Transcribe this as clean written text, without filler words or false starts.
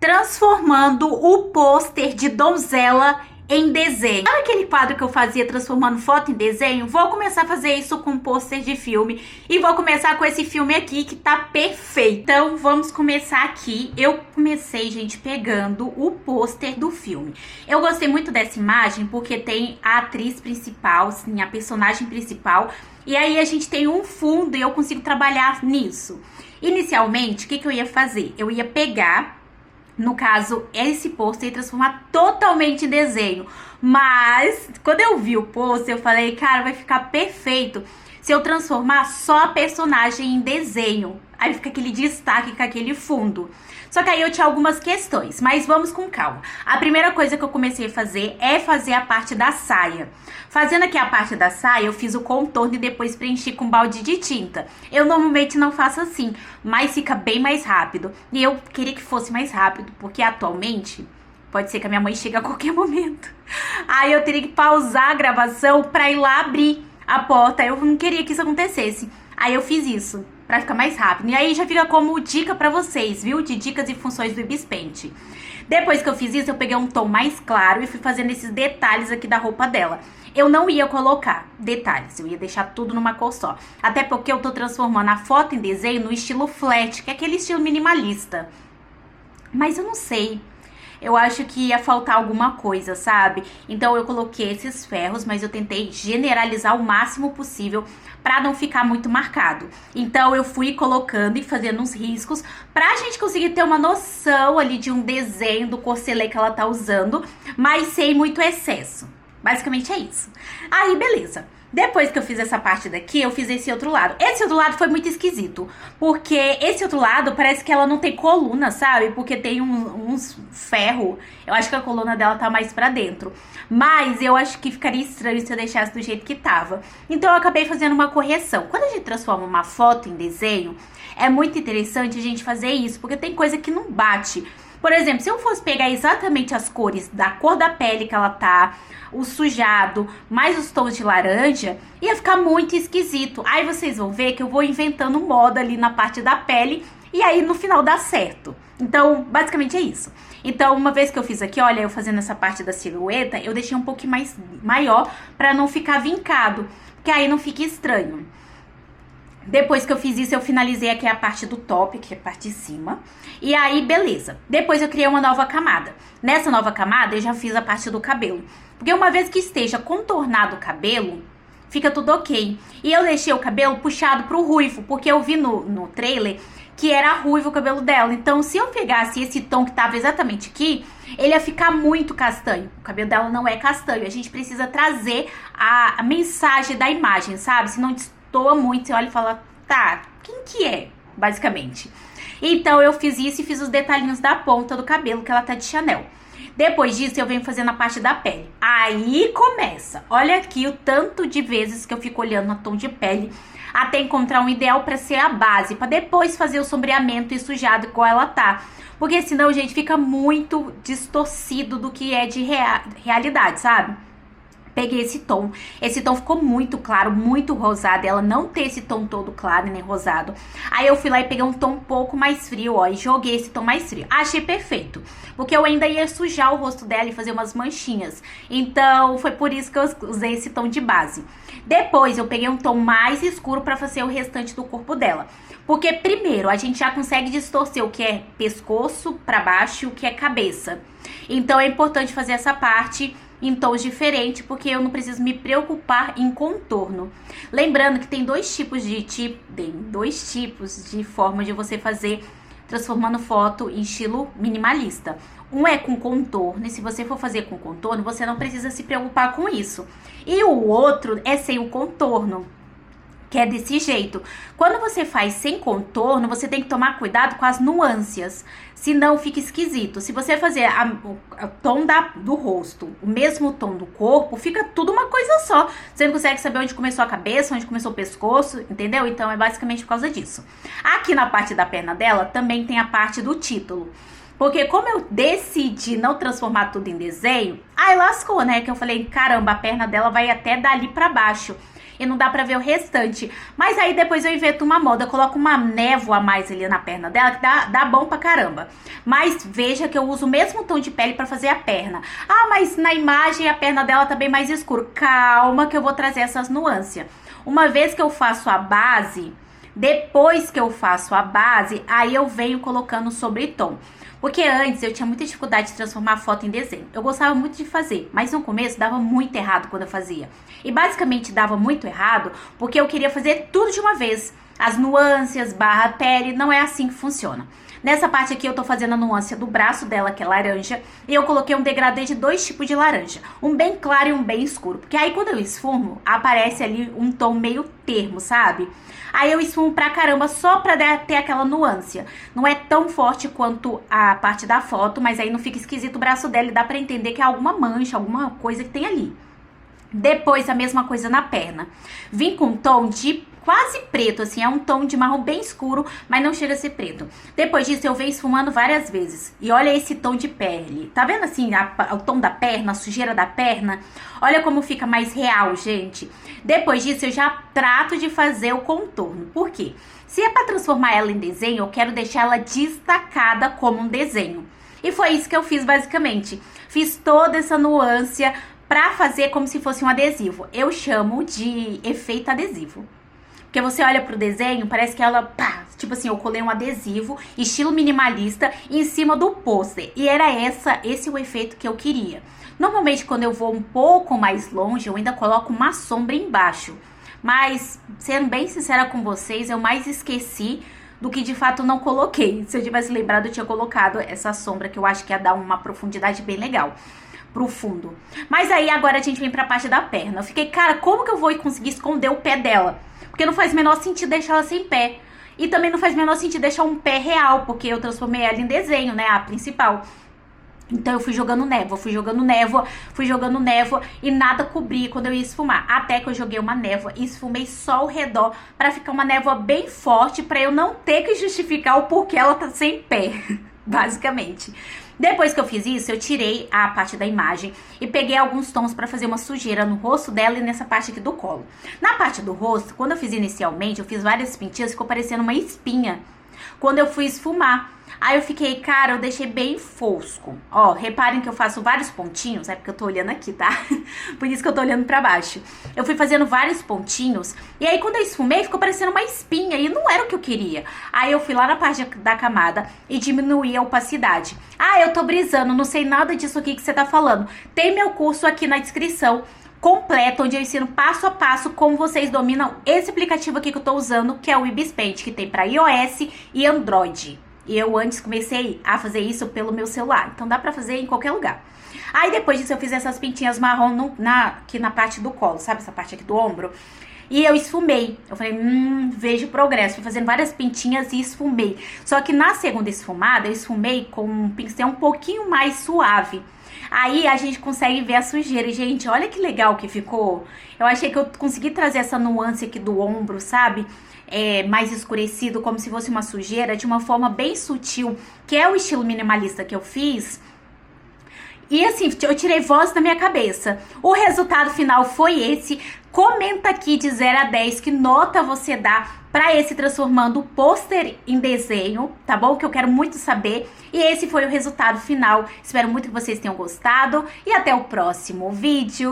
transformando o pôster de donzela em desenho. Sabe aquele quadro que eu fazia transformando foto em desenho? Vou começar a fazer isso com pôster de filme e vou começar com esse filme aqui que tá perfeito. Então vamos começar aqui. Eu comecei, gente, pegando o pôster do filme. Eu gostei muito dessa imagem porque tem a atriz principal, sim, a personagem principal, e aí a gente tem um fundo e eu consigo trabalhar nisso. Inicialmente, o que eu ia fazer? Eu ia pegar, no caso, esse pôster e transformar totalmente em desenho. Mas, quando eu vi o pôster, eu falei, cara, vai ficar perfeito se eu transformar só a personagem em desenho. Aí fica aquele destaque com aquele fundo. Só que aí eu tinha algumas questões, mas vamos com calma. A primeira coisa que eu comecei a fazer é fazer a parte da saia. Fazendo aqui a parte da saia, eu fiz o contorno e depois preenchi com balde de tinta. Eu normalmente não faço assim, mas fica bem mais rápido. E eu queria que fosse mais rápido, porque atualmente pode ser que a minha mãe chegue a qualquer momento. Aí eu teria que pausar a gravação pra ir lá abrir a porta. Eu não queria que isso acontecesse. Aí eu fiz isso, pra ficar mais rápido. E aí já fica como dica pra vocês, viu? De dicas e funções do Ibis Paint. Depois que eu fiz isso, eu peguei um tom mais claro e fui fazendo esses detalhes aqui da roupa dela. Eu não ia colocar detalhes, eu ia deixar tudo numa cor só. Até porque eu tô transformando a foto em desenho no estilo flat, que é aquele estilo minimalista. Mas eu não sei. Eu acho que ia faltar alguma coisa, sabe? Então eu coloquei esses ferros, mas eu tentei generalizar o máximo possível pra não ficar muito marcado. Então eu fui colocando e fazendo uns riscos pra gente conseguir ter uma noção ali de um desenho do corselet que ela tá usando, mas sem muito excesso. Basicamente é isso. Aí, beleza. Depois que eu fiz essa parte daqui, eu fiz esse outro lado. Esse outro lado foi muito esquisito, porque esse outro lado parece que ela não tem coluna, sabe? Porque tem uns ferro. Eu acho que a coluna dela tá mais pra dentro. Mas eu acho que ficaria estranho se eu deixasse do jeito que tava. Então eu acabei fazendo uma correção. Quando a gente transforma uma foto em desenho, é muito interessante a gente fazer isso, porque tem coisa que não bate. Por exemplo, se eu fosse pegar exatamente as cores da cor da pele que ela tá, o sujado, mais os tons de laranja, ia ficar muito esquisito. Aí vocês vão ver que eu vou inventando moda ali na parte da pele e aí no final dá certo. Então, basicamente é isso. Então, uma vez que eu fiz aqui, olha, eu fazendo essa parte da silhueta, eu deixei um pouquinho mais maior pra não ficar vincado, porque aí não fica estranho. Depois que eu fiz isso, eu finalizei aqui a parte do top, que é a parte de cima. E aí, beleza. Depois eu criei uma nova camada. Nessa nova camada, eu já fiz a parte do cabelo. Porque uma vez que esteja contornado o cabelo, fica tudo ok. E eu deixei o cabelo puxado pro ruivo, porque eu vi no trailer que era ruivo o cabelo dela. Então, se eu pegasse esse tom que tava exatamente aqui, ele ia ficar muito castanho. O cabelo dela não é castanho. A gente precisa trazer a mensagem da imagem, sabe? Se não destoa muito, você olha e fala, tá, quem que é? Basicamente. Então, eu fiz isso e fiz os detalhinhos da ponta do cabelo, que ela tá de Chanel. Depois disso, eu venho fazendo a parte da pele. Aí começa. Olha aqui o tanto de vezes que eu fico olhando no tom de pele até encontrar um ideal pra ser a base, pra depois fazer o sombreamento e sujado igual ela tá. Porque senão, gente, fica muito distorcido do que é de realidade, sabe? Peguei esse tom ficou muito claro, muito rosado, ela não tem esse tom todo claro nem rosado. Aí eu fui lá e peguei um tom um pouco mais frio, ó, e joguei esse tom mais frio. Achei perfeito, porque eu ainda ia sujar o rosto dela e fazer umas manchinhas. Então foi por isso que eu usei esse tom de base. Depois eu peguei um tom mais escuro pra fazer o restante do corpo dela. Porque primeiro a gente já consegue distorcer o que é pescoço pra baixo e o que é cabeça. Então é importante fazer essa parte em tons diferentes, porque eu não preciso me preocupar em contorno. Lembrando que tem dois tipos de forma de você fazer transformando foto em estilo minimalista. Um é com contorno, e se você for fazer com contorno, você não precisa se preocupar com isso. E o outro é sem o contorno, que é desse jeito. Quando você faz sem contorno, você tem que tomar cuidado com as nuances, senão fica esquisito. Se você fazer o tom do rosto, o mesmo tom do corpo, fica tudo uma coisa só. Você não consegue saber onde começou a cabeça, onde começou o pescoço, entendeu? Então é basicamente por causa disso. Aqui na parte da perna dela, também tem a parte do título. Porque como eu decidi não transformar tudo em desenho, aí lascou, né? Que eu falei, caramba, a perna dela vai até dali pra baixo. e não dá pra ver o restante. Mas aí depois eu invento uma moda, eu coloco uma névoa a mais ali na perna dela, que dá bom pra caramba. Mas veja que eu uso o mesmo tom de pele pra fazer a perna. Ah, mas na imagem a perna dela tá bem mais escura. Calma que eu vou trazer essas nuances. Uma vez que eu faço a base, depois que eu faço a base, aí eu venho colocando sobretom. Porque antes eu tinha muita dificuldade de transformar a foto em desenho. Eu gostava muito de fazer, mas no começo dava muito errado quando eu fazia. E basicamente dava muito errado porque eu queria fazer tudo de uma vez. As nuances, barra pele, não é assim que funciona. Nessa parte aqui eu tô fazendo a nuance do braço dela, que é laranja, e eu coloquei um degradê de 2 tipos de laranja, um bem claro e um bem escuro, porque aí quando eu esfumo, aparece ali um tom meio termo, sabe? Aí eu esfumo pra caramba só pra ter aquela nuance. Não é tão forte quanto a parte da foto, mas aí não fica esquisito o braço dela e dá pra entender que é alguma mancha, alguma coisa que tem ali. Depois a mesma coisa na perna. Vim com um tom de quase preto, assim, é um tom de marrom bem escuro, mas não chega a ser preto. Depois disso eu venho esfumando várias vezes. E olha esse tom de pele. Tá vendo assim o tom da perna, a sujeira da perna? Olha como fica mais real, gente. Depois disso eu já trato de fazer o contorno. Por quê? Se é pra transformar ela em desenho, eu quero deixar ela destacada como um desenho. E foi isso que eu fiz basicamente. Fiz toda essa nuance pra fazer como se fosse um adesivo. Eu chamo de efeito adesivo. Porque você olha pro desenho, parece que ela, pá, tipo assim, eu colei um adesivo, estilo minimalista, em cima do pôster. E era esse o efeito que eu queria. Normalmente, quando eu vou um pouco mais longe, eu ainda coloco uma sombra embaixo. Mas, sendo bem sincera com vocês, eu mais esqueci do que de fato não coloquei. Se eu tivesse lembrado, eu tinha colocado essa sombra, que eu acho que ia dar uma profundidade bem legal pro fundo. Mas aí, agora a gente vem pra parte da perna. Eu fiquei, cara, como que eu vou conseguir esconder o pé dela? Porque não faz o menor sentido deixar ela sem pé. E também não faz o menor sentido deixar um pé real, porque eu transformei ela em desenho, né? A principal. Então eu fui jogando névoa e nada cobria quando eu ia esfumar. Até que eu joguei uma névoa e esfumei só ao redor pra ficar uma névoa bem forte, pra eu não ter que justificar o porquê ela tá sem pé, basicamente. Depois que eu fiz isso, eu tirei a parte da imagem e peguei alguns tons pra fazer uma sujeira no rosto dela e nessa parte aqui do colo. Na parte do rosto, quando eu fiz inicialmente, eu fiz várias pintinhas, ficou parecendo uma espinha. Quando eu fui esfumar, aí eu fiquei, cara, eu deixei bem fosco. Ó, reparem que eu faço vários pontinhos, é porque eu tô olhando aqui, tá? Por isso que eu tô olhando pra baixo. Eu fui fazendo vários pontinhos, e aí quando eu esfumei, ficou parecendo uma espinha, e não era o que eu queria. Aí eu fui lá na parte da camada e diminuí a opacidade. Ah, eu tô brisando, não sei nada disso aqui que você tá falando. Tem meu curso aqui na descrição completo, onde eu ensino passo a passo como vocês dominam esse aplicativo aqui que eu tô usando, que é o Ibis Paint, que tem para iOS e Android. E eu antes comecei a fazer isso pelo meu celular, então dá pra fazer em qualquer lugar. Aí depois disso eu fiz essas pintinhas marrom aqui na parte do colo, sabe essa parte aqui do ombro? E eu esfumei. Eu falei, vejo progresso. Fui fazendo várias pintinhas e esfumei. Só que na segunda esfumada, eu esfumei com um pincel um pouquinho mais suave. Aí a gente consegue ver a sujeira. E, gente, olha que legal que ficou. Eu achei que eu consegui trazer essa nuance aqui do ombro, sabe? Mais escurecido, como se fosse uma sujeira, de uma forma bem sutil, que é o estilo minimalista que eu fiz. E assim, eu tirei voz da minha cabeça. O resultado final foi esse. Comenta aqui de 0 a 10 que nota você dá pra esse transformando o pôster em desenho, tá bom? Que eu quero muito saber. E esse foi o resultado final. Espero muito que vocês tenham gostado. E até o próximo vídeo.